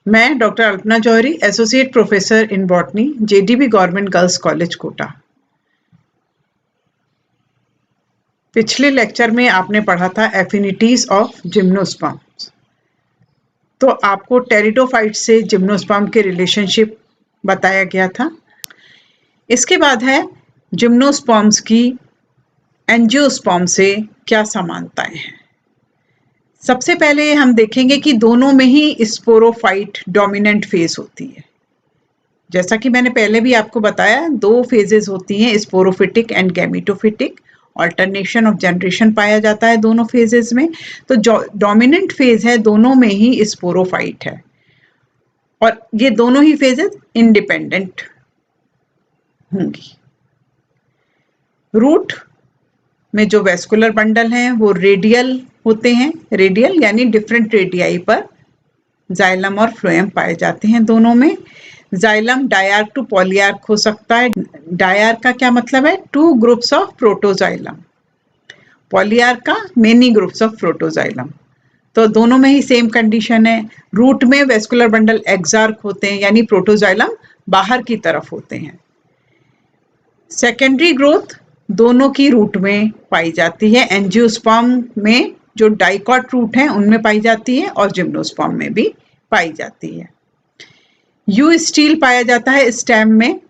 मैं doctor Alpana Johri, associate professor in botany, JDB government girls college Kota. पिछले lecture में आपने पढ़ा था एफिनिटीज ऑफ जिम्नोस्पर्म्स। तो आपको टेरिडोफाइट से जिम्नोस्पर्म के रिलेशनशिप बताया गया था। इसके बाद है जिम्नोस्पर्म्स की एंजियोस्पर्म से क्या समानताएं हैं। सबसे पहले हम देखेंगे कि दोनों में ही स्पोरोफाइट डोमिनेंट फेज होती है। जैसा कि मैंने पहले भी आपको बताया, दो फेजेस होती हैं, sporophytic and gametophytic. Alternation of generation पाया जाता है दोनों फेजेस में। तो जो डोमिनेंट फेज है दोनों में ही स्पोरोफाइट है, और ये दोनों ही फेजेस इंडिपेंडेंट होंगी। रूट में जो वेस्कुलर बंडल हैं वो रेडियल होते हैं। रेडियल यानी डिफरेंट रेडियाई पर जाइलम और फ्लोएम पाए जाते हैं दोनों में। जाइलम डायार्क टू पॉलीआर्क हो सकता है। डायार्क का क्या मतलब है? Two groups of protoxylem. Polyarch का मेनी ग्रुप्स ऑफ प्रोटोजाइलम। तो दोनों में ही सेम कंडीशन है। रूट में वेस्कुलर बंडल एक्सार्क होते हैं, यानी प्रोटोजाइलम बाहर की तरफ होते हैं। सेकेंडरी ग्रोथ दोनों की रूट में पाई जाती है। एंजियोस्पर्म में जो डाइकॉट रूट है उनमें पाई जाती है, और जिम्नोस्पर्म में भी पाई जाती है। यू स्टील पाया जाता है स्टेम में,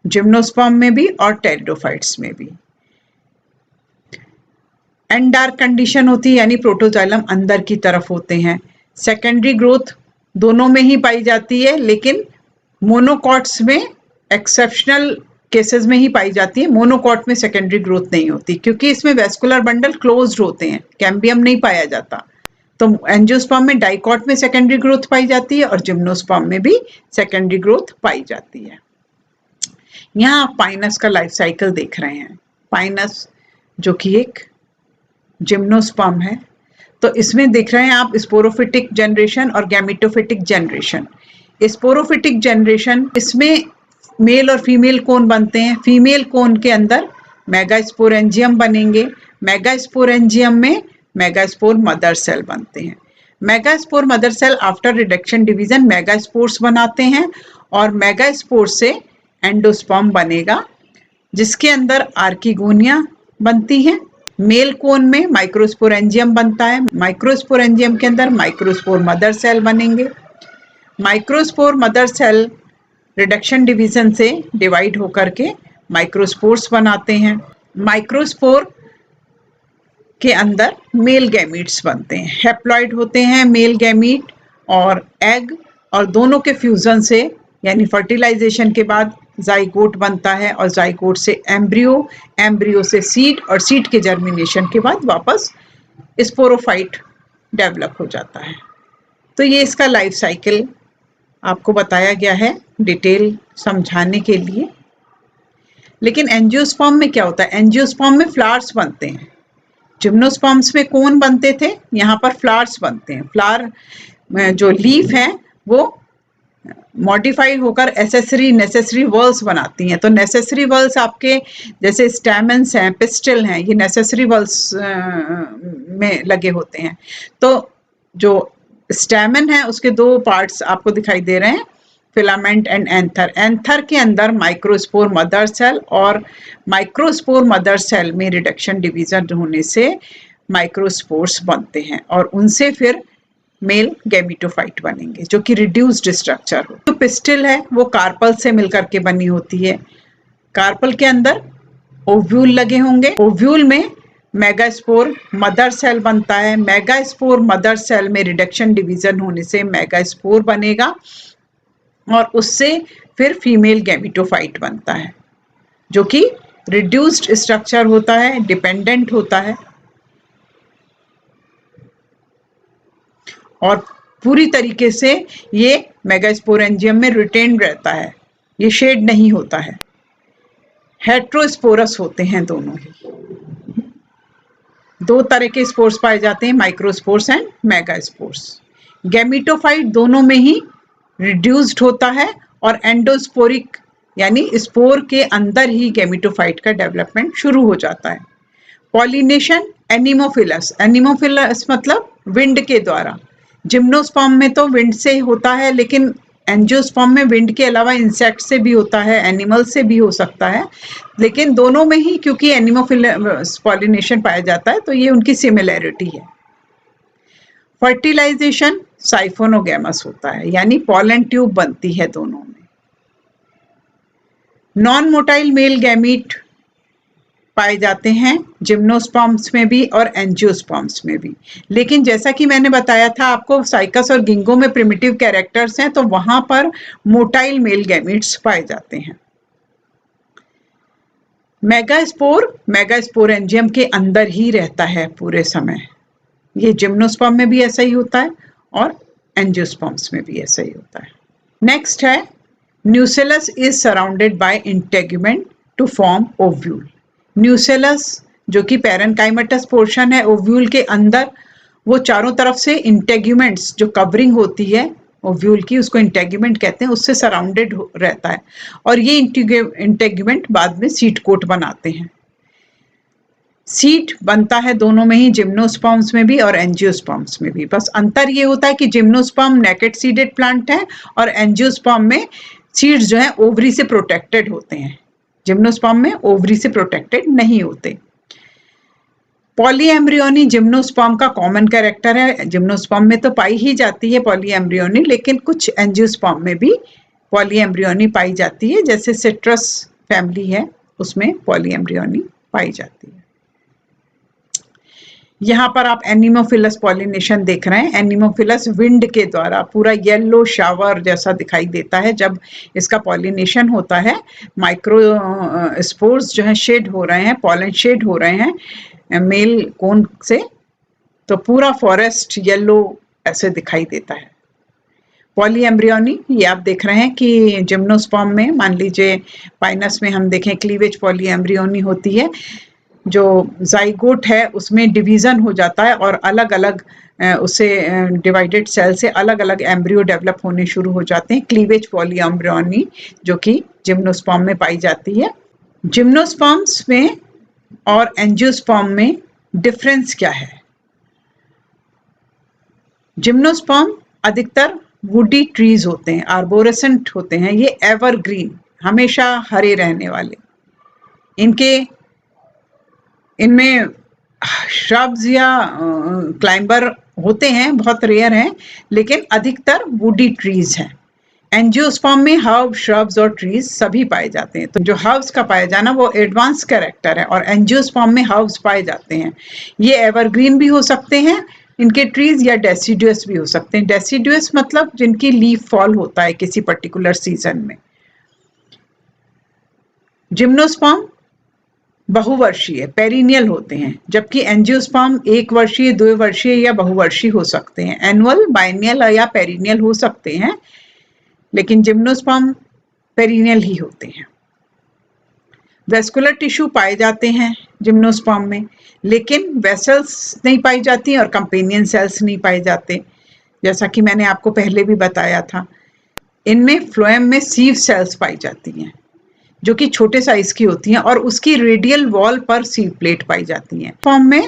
जिम्नोस्पर्म में भी और टेरिडोफाइट्स में भी। एंडार्क कंडीशन होती है, यानी प्रोटोजाइलम अंदर की तरफ होते हैं। सेकेंडरी ग्रोथ दोनों में ही पाई जाती है, लेकिन मोनोकॉट्स में एक्सेप्शनल केसेस में ही पाई जाती है। मोनोकॉट में सेकेंडरी ग्रोथ नहीं होती, क्योंकि इसमें वेस्कुलर बंडल क्लोज्ड होते हैं, कैम्बियम नहीं पाया जाता। तो एंजियोस्पर्म में डाइकॉट में सेकेंडरी ग्रोथ पाई जाती है, और जिम्नोस्पर्म में भी सेकेंडरी ग्रोथ पाई जाती है। यहाँ आप पाइनस का लाइफ साइकिल देख रहे हैं। पाइनस जो कि एक जिम्नोस्पर्म है, तो इसमें देख रहे हैं आप स्पोरोफिटिक जनरेशन और गैमेटोफिटिक जनरेशन। स्पोरोफिटिक जनरेशन, इसमें मेल और फीमेल कोन बनते हैं। फीमेल कोन के अंदर मेगास्पोरेंजियम बनेंगे। मेगास्पोरेंजियम में मेगास्पोर मदर सेल बनते हैं। Megaspore mother cell after reduction division megaspores बनाते हैं, और मेगास्पोर से एंडोस्पर्म बनेगा, जिसके अंदर आर्किगोनिया बनती है। मेल कोन में माइक्रोस्पोरेंजियम बनता है। माइक्रोस्पोरेंजियम के अंदर माइक्रोस्पोर मदर सेल बनेंगे। Microspore mother cell reduction division से डिवाइड होकर के माइक्रोस्पोर्स बनाते हैं। माइक्रोस्पोर के अंदर मेल गैमीट्स बनते हैं। हेप्लॉइड होते हैं मेल गैमीट और एग, और दोनों के फ्यूजन से यानी फर्टिलाइजेशन के बाद जाइगोट बनता है, और जाइगोट से एम्ब्रियो, एम्ब्रियो से सीड, और सीड के जर्मिनेशन के बाद वापस स्पोरोफाइट डेवलप हो जाता है। तो ये इसका लाइफ साइकिल आपको बताया गया है डिटेल समझाने के लिए। लेकिन एंजियोस्पर्म में क्या होता है? एंजियोस्पर्म में फ्लावर्स बनते हैं। जिम्नोस्पर्म्स में कोन बनते थे, यहाँ पर फ्लावर्स बनते हैं। फ्लावर जो लीफ है वो मॉडिफाइड होकर एसेसरी नेसेसरी वर्ल्स बनाती हैं। तो नेसेसरी वर्ल्स आपके जैसे स्टैमेंस हैं, पिस्टल हैं, ये नेसेसरी वर्ल्स में लगे होते हैं। तो जो स्टैमेन है उसके दो पार्ट्स आपको दिखाई दे रहे हैं, फिलामेंट एंड एंथर। एंथर के अंदर माइक्रोस्पोर मदर सेल, और माइक्रोस्पोर मदर सेल में रिडक्शन डिवीजन होने से माइक्रोस्पोर्स बनते हैं, और उनसे फिर मेल गैमेटोफाइट बनेंगे, जो कि रिड्यूस्ड स्ट्रक्चर हो। जो पिस्टिल है वो कार्पल से मिलकर के बनी होती है। कार्पल के अंदर ओव्यूल लगे होंगे। ओव्यूल में मेगास्पोर मदर सेल बनता है। मेगास्पोर मदर सेल में रिडक्शन डिवीजन होने से मेगास्पोर बनेगा, और उससे फिर फीमेल गैमेटोफाइट बनता है, जो कि रिड्यूस्ड स्ट्रक्चर होता है, डिपेंडेंट होता है, और पूरी तरीके से ये मेगास्पोरेंजियम में रिटेन्ड रहता है, ये शेड नहीं होता है। हेट्रोस्पोरस होते हैं दोनों ही। दो तरह के स्पोर्स पाए जाते हैं, माइक्रोस्पोर्स एंड मेगास्पोर्स। गैमेटोफाइट दोनों में ही रिड्यूस्ड होता है, और एंडोस्पोरिक यानी स्पोर के अंदर ही गैमेटोफाइट का डेवलपमेंट शुरू हो जाता है। पॉलिनेशन एनिमोफिलस, एनिमोफिलस मतलब विंड के द्वारा। जिम्नोस्पर्म में तो विंड से होता है, लेकिन एंजियोस्पर्म में विंड के अलावा इंसेक्ट से भी होता है, एनिमल से भी हो सकता है, लेकिन दोनों में ही क्योंकि एनिमोफिलस पॉलिनेशन पाया जाता है तो ये उनकी सिमिलैरिटी है। फर्टिलाइजेशन साइफोनोगैमस होता है, यानी पॉलन ट्यूब बनती है दोनों में। नॉन मोटाइल मेल गैमीट पाए जाते हैं जिम्नोस्पर्म्स में भी और एंजियोस्पर्म्स में भी, लेकिन जैसा कि मैंने बताया था आपको, साइकस और गिंगो में प्रिमिटिव कैरेक्टर्स हैं तो वहां पर मोटाइल मेल गैमीट्स पाए जाते हैं। मेगास्पोरेंजियम के अंदर ही रहता है पूरे समय, ये जिम्नोस्पर्म में भी ऐसा ही होता है और एंजियोस्पर्म्स में भी ऐसा ही होता है। नेक्स्ट है nucellus is surrounded by integument to form ovule. Nucellus जो कि पैरेनकाइमेटस पोर्शन है ओव्यूल के अंदर, वो चारों तरफ से इंटेगुमेंट्स जो कवरिंग होती है ओव्यूल की, उसको इंटेगुमेंट कहते हैं, उससे सराउंडेड रहता है और ये इंटेगुमेंट बाद में सीड कोट बनाते हैं। सीड बनता है दोनों में ही, जिम्नोस्पर्म्स में भी और एंजियोस्पर्म्स में भी। बस अंतर ये होता है कि जिम्नोस्पर्म नेकेड सीडेड प्लांट है और एंजियोस्पर्म में सीड्स जो है ओवरी से प्रोटेक्टेड होते हैं, जिम्नोस्पर्म में ओवरी से प्रोटेक्टेड नहीं होते। पॉलीएम्ब्रियोनी जिम्नोस्पर्म का कॉमन कैरेक्टर है, जिम्नोस्पर्म में तो पाई ही जाती है पॉलीएम्ब्रियोनी, लेकिन कुछ एंजियोस्पर्म में भी पॉलीएम्ब्रियोनी पाई जाती है, जैसे सिट्रस फैमिली है उसमें पॉलीएम्ब्रियोनी पाई जाती है। यहाँ पर आप एनिमोफिलस पॉलिनेशन देख रहे हैं। एनिमोफिलस विंड के द्वारा पूरा येलो शावर जैसा दिखाई देता है जब इसका पॉलिनेशन होता है। माइक्रो स्पोर्स जो है शेड हो रहे हैं, पॉलन शेड हो रहे हैं मेल कोन से, तो पूरा फॉरेस्ट येलो ऐसे दिखाई देता है। पॉलीएम्ब्रियोनी ये आप देख रहे हैं कि जिम्नोस्पर्म में, मान लीजिए पाइनस में हम देखें क्लीवेज पॉलीएम्ब्रियोनी होती है, जो जाइगोट है उसमें डिवीजन हो जाता है और अलग अलग उससे डिवाइडेड सेल से अलग अलग एम्ब्रियो डेवलप होने शुरू हो जाते हैं। क्लीवेज पॉलीएम्ब्रियोनी जो कि जिम्नोस्पर्म में पाई जाती है। जिम्नोस्पर्म्स में और एंजियोस्पर्म में डिफरेंस क्या है? जिम्नोस्पर्म अधिकतर वुडी ट्रीज होते हैं, आर्बोरेसेंट होते हैं, ये एवरग्रीन हमेशा हरे रहने वाले। इनमें श्रब्स या क्लाइंबर होते हैं, बहुत रेयर हैं, लेकिन अधिकतर वुडी ट्रीज हैं। एंजियोस्पर्म में हर्ब, श्रब्स और ट्रीज सभी पाए जाते हैं। तो जो हर्ब्स का पाया जाना वो एडवांस कैरेक्टर है और एंजियोस्पर्म में हर्ब्स पाए जाते हैं। ये एवरग्रीन भी हो सकते हैं इनके ट्रीज, या डेसिडुअस भी हो सकते हैं। डेसिडुअस मतलब जिनकी लीफ फॉल होता है किसी पर्टिकुलर सीजन में। जिम्नोस्पर्म बहुवर्षीय पेरिनियल होते हैं, जबकि एंजियोस्पर्म एक वर्षीय, 2 वर्षीय या बहुवर्षीय हो सकते हैं। एनुअल, बाइनियल या पेरिनियल हो सकते हैं, लेकिन जिम्नोस्पर्म पेरिनियल ही होते हैं। वेस्कुलर टिश्यू पाए जाते हैं जिम्नोस्पर्म में, लेकिन वेसल्स नहीं पाई जाती और कंपेनियन सेल्स नहीं पाए जाते, जैसा कि मैंने आपको पहले भी बताया था। इनमें फ्लोएम में सीव सेल्स पाई जाती हैं जो कि छोटे साइज की होती हैं और उसकी रेडियल वॉल पर सीव प्लेट पाई जाती हैं। फॉर्म में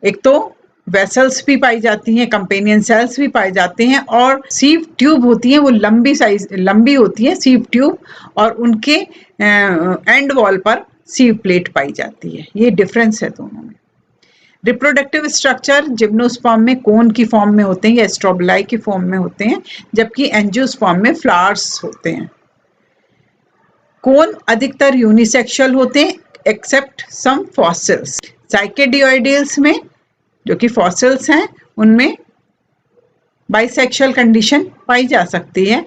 एक तो वेसल्स भी पाई जाती हैं, कंपेनियन सेल्स भी पाए जाते हैं और सीव ट्यूब होती हैं, वो लंबी होती है सीव ट्यूब, और उनके एंड वॉल पर सीव प्लेट पाई जाती है। ये डिफरेंस है दोनों में। रिप्रोडक्टिव स्ट्रक्चर जिम्नोस्पर्म में कोन की फॉर्म में होते हैं या स्ट्रोबलाई की फॉर्म में होते हैं, जबकि एंजियोस्पर्म में फ्लावर्स होते हैं। कोन अधिकतर यूनिसेक्सुअल होते हैं एक्सेप्ट सम फॉसिल्स। साइकेडियोइड्स में जो कि फॉसिल्स हैं उनमें बाइसेक्सुअल कंडीशन पाई जा सकती है।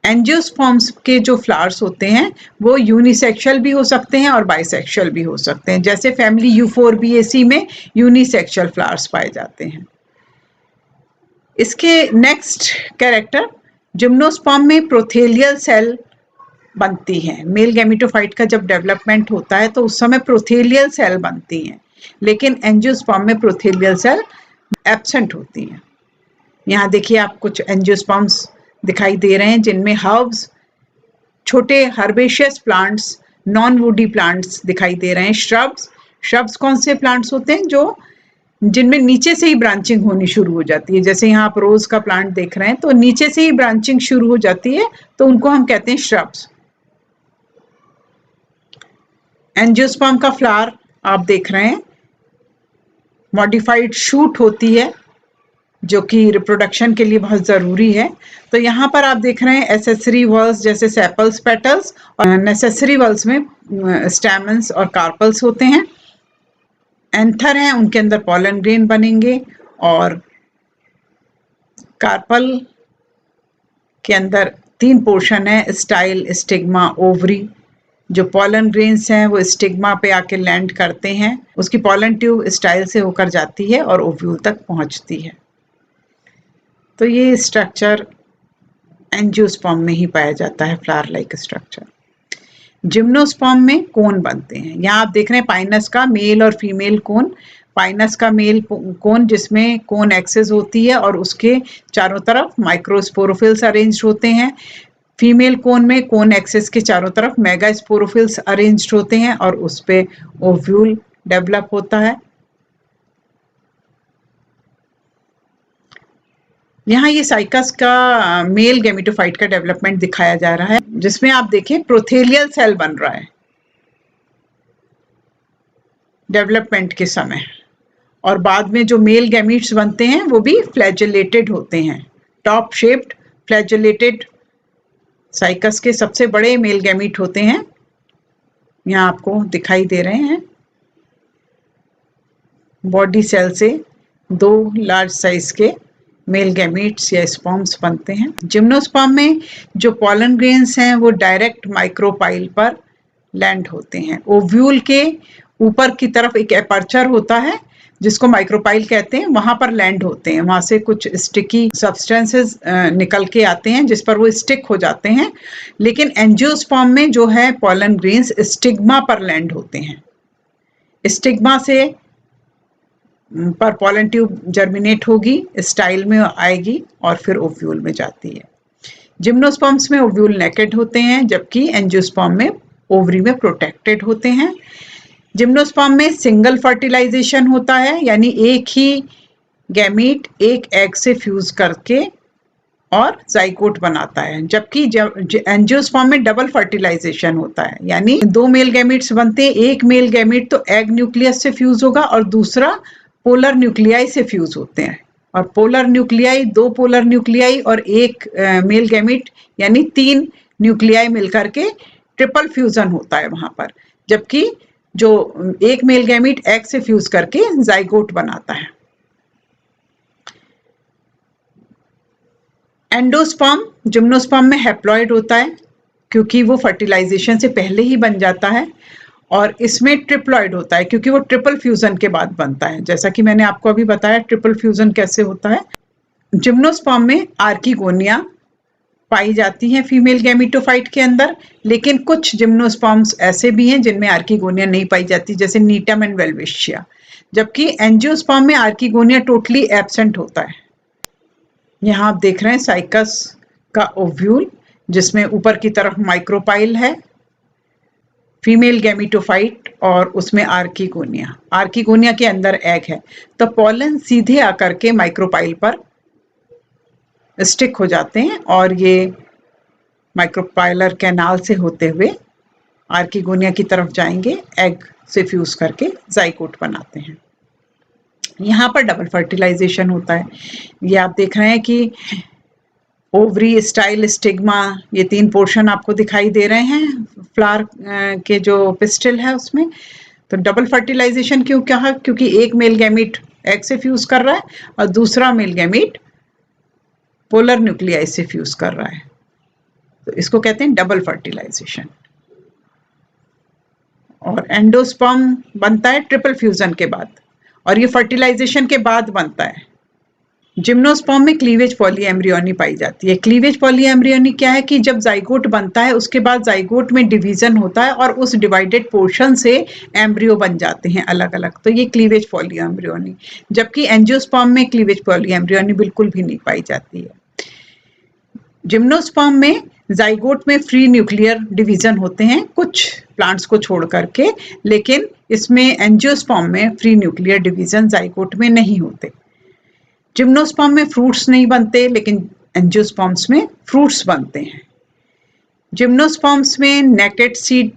एंजियोस्पर्म्स के जो फ्लावर्स होते हैं वो यूनिसेक्सुअल भी हो सकते हैं और बाइसेक्सुअल भी हो सकते हैं, जैसे फैमिली यूफोरबिएसी में यूनिसेक्सुअल फ्लावर्स पाए जाते हैं। इसके नेक्स्ट कैरेक्टर, जिम्नोस्पर्म में प्रोथेलियल सेल बनती है। मेल गैमेटोफाइट का जब डेवलपमेंट होता है तो उस समय प्रोथेलियल सेल बनती हैं, लेकिन एंजियोस्पर्म में प्रोथेलियल सेल एब्सेंट होती हैं। यहाँ देखिए आप कुछ एंजियोस्पर्म्स दिखाई दे रहे हैं जिनमें हर्ब्स, छोटे herbaceous plants, non woody plants दिखाई दे रहे हैं। श्रब्स कौन से प्लांट्स होते हैं? जो जिनमें नीचे से ही ब्रांचिंग होनी शुरू हो जाती है। जैसे यहाँ आप रोज का प्लांट देख रहे हैं तो नीचे से ही ब्रांचिंग शुरू हो जाती है, तो उनको हम कहते हैं श्रब्स। एंजियोस्पर्म का फ्लावर आप देख रहे हैं, मॉडिफाइड शूट होती है जो कि रिप्रोडक्शन के लिए बहुत जरूरी है। तो यहाँ पर आप देख रहे हैं एसेसरी वॉल्स जैसे सेपल्स, पेटल्स, और नेसेसरी वॉल्स में स्टैमेंस और कार्पल्स होते हैं। एंथर हैं, उनके अंदर पॉलन ग्रेन बनेंगे, और कार्पल के अंदर 3 पोर्शन है, स्टाइल, स्टिग्मा, ओवरी। जो पॉलन ग्रेन्स हैं वो स्टिग्मा पे आके लैंड करते हैं, उसकी पॉलन ट्यूब स्टाइल से होकर जाती है और ओव्यूल तक पहुंचती है। तो ये स्ट्रक्चर एंजियोस्पर्म में ही पाया जाता है, फ्लावर लाइक स्ट्रक्चर। जिम्नोस्पर्म में कोन बनते हैं। यहाँ आप देख रहे हैं पाइनस का मेल और फीमेल कोन। पाइनस का मेल कोन जिसमें कोन एक्सिस होती है और उसके चारों तरफ माइक्रोस्पोरोफिल्स अरेंज्ड होते हैं। फीमेल कोन में कोन एक्सिस के चारों तरफ मेगास्पोरोफिल्स अरेंज्ड होते हैं और उस पे ओव्यूल डेवलप होता है। यहाँ ये साइकस का मेल गैमेटोफाइट का डेवलपमेंट दिखाया जा रहा है, जिसमें आप देखें प्रोथेलियल सेल बन रहा है डेवलपमेंट के समय, और बाद में जो मेल गैमीट्स बनते हैं वो भी फ्लैजेलेटेड होते हैं। टॉप शेप्ड फ्लैजेलेटेड साइकस के सबसे बड़े मेल गैमीट होते हैं, यहाँ आपको दिखाई दे रहे हैं। बॉडी सेल से 2 लार्ज साइज के मेल गैमीट्स या स्पर्म्स बनते हैं। जिम्नोस्पर्म में जो पॉलन ग्रेन्स हैं वो डायरेक्ट माइक्रोपाइल पर लैंड होते हैं। ओव्यूल के ऊपर की तरफ एक एपर्चर होता है जिसको माइक्रोपाइल कहते हैं, वहां पर लैंड होते हैं। वहां से कुछ स्टिकी सब्सटेंसेस निकल के आते हैं जिस पर वो स्टिक हो जाते हैं। लेकिन एंजियोस्पर्म में जो है पॉलन ग्रेन्स स्टिग्मा पर लैंड होते हैं। स्टिग्मा से पर पॉलन ट्यूब जर्मिनेट होगी, स्टाइल में आएगी और फिर ओव्यूल में जाती है। जिम्नोस्पर्म्स में ओव्यूल नेकेड होते हैं, जबकि एंजियोस्पर्म में ओवरी में प्रोटेक्टेड होते हैं। जिम्नोस्पर्म में सिंगल फर्टिलाइजेशन होता है, यानी एक ही गैमीट एक एग से फ्यूज करके और जाइगोट बनाता है, जबकि एंजियोस्पर्म में डबल फर्टिलाइजेशन होता है, यानी 2 मेल गैमीट्स बनते हैं। एक मेल गैमीट तो एग न्यूक्लियस से फ्यूज होगा और दूसरा पोलर न्यूक्लियाई से फ्यूज होते हैं। और पोलर न्यूक्लियाई, 2 पोलर न्यूक्लियाई और एक मेल गैमीट यानी 3 न्यूक्लियाई मिलकर के ट्रिपल फ्यूजन होता है वहां पर, जबकि जो एक मेल गैमीट एग से फ्यूज करके जाइगोट बनाता है। एंडोस्पर्म जिम्नोस्पर्म में हैप्लॉइड होता है क्योंकि वो फर्टिलाइजेशन से पहले ही बन जाता है, और इसमें ट्रिप्लॉइड होता है क्योंकि वो ट्रिपल फ्यूजन के बाद बनता है। जैसा कि मैंने आपको अभी बताया ट्रिपल फ्यूजन कैसे होता है। जिम्नोस्पर्म में आर्किगोनिया पाई जाती हैं फीमेल गैमेटोफाइट के अंदर, लेकिन कुछ जिम्नोस्पर्म्स ऐसे भी हैं जिनमें आर्किगोनिया नहीं पाई जाती, जैसे नीटम एंड वेल्वेशिया। जबकि एंजियोस्पर्म में आर्किगोनिया टोटली एब्सेंट होता है। यहाँ आप देख रहे हैं साइकस का ओव्यूल जिसमें ऊपर की तरफ माइक्रोपाइल है, फीमेल गैमेटोफाइट, और उसमें आर्किगोनिया। आर्किगोनिया के अंदर एग है, तो पॉलन सीधे आकर के माइक्रोपाइल पर स्टिक हो जाते हैं और ये माइक्रोपाइलर कैनाल से होते हुए आर्किगोनिया की तरफ जाएंगे, एग से फ्यूज करके जाइगोट बनाते हैं। यहाँ पर डबल फर्टिलाइजेशन होता है। ये आप देख रहे हैं कि ओवरी, स्टाइल, स्टिग्मा, ये 3 पोर्शन आपको दिखाई दे रहे हैं फ्लावर के जो पिस्टिल है उसमें। तो डबल फर्टिलाइजेशन क्यों कहा? क्योंकि एक मेल गैमीट एग से फ्यूज कर रहा है और दूसरा मेल गैमीट पोलर न्यूक्लियाई से फ्यूज कर रहा है, तो इसको कहते हैं डबल फर्टिलाइजेशन। और एंडोस्पर्म बनता है ट्रिपल फ्यूजन के बाद, और ये फर्टिलाइजेशन के बाद बनता है। जिम्नोस्पर्म में क्लीवेज पॉलीएम्ब्रियोनी पाई जाती है। क्लीवेज पॉलीएम्ब्रियोनी क्या है कि जब जाइगोट बनता है उसके बाद जाइगोट में डिवीजन होता है और उस डिवाइडेड पोर्शन से एम्ब्रियो बन जाते हैं अलग अलग, तो ये क्लीवेज पॉलीएम्ब्रियोनी। जबकि एंजियोस्पर्म में क्लीवेज पॉलीएम्ब्रियोनी बिल्कुल भी नहीं पाई जाती है। जिम्नोस्पर्म में जाइगोट में फ्री न्यूक्लियर डिवीजन होते हैं कुछ प्लांट्स को छोड़ करके, लेकिन इसमें एंजियोस्पर्म में फ्री न्यूक्लियर डिवीजन जाइगोट में नहीं होते। जिम्नोस्पर्म में फ्रूट्स नहीं बनते, लेकिन एंजियोस्पर्म्स में फ्रूट्स बनते हैं। जिम्नोस्पर्म्स में नेकेड सीड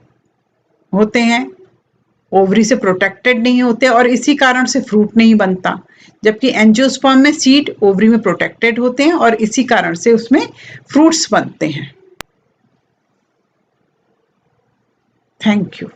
होते हैं, ओवरी से प्रोटेक्टेड नहीं होते और इसी कारण से फ्रूट नहीं बनता, जबकि एंजियोस्पर्म में सीड ओवरी में प्रोटेक्टेड होते हैं और इसी कारण से उसमें फ्रूट्स बनते हैं। Thank you.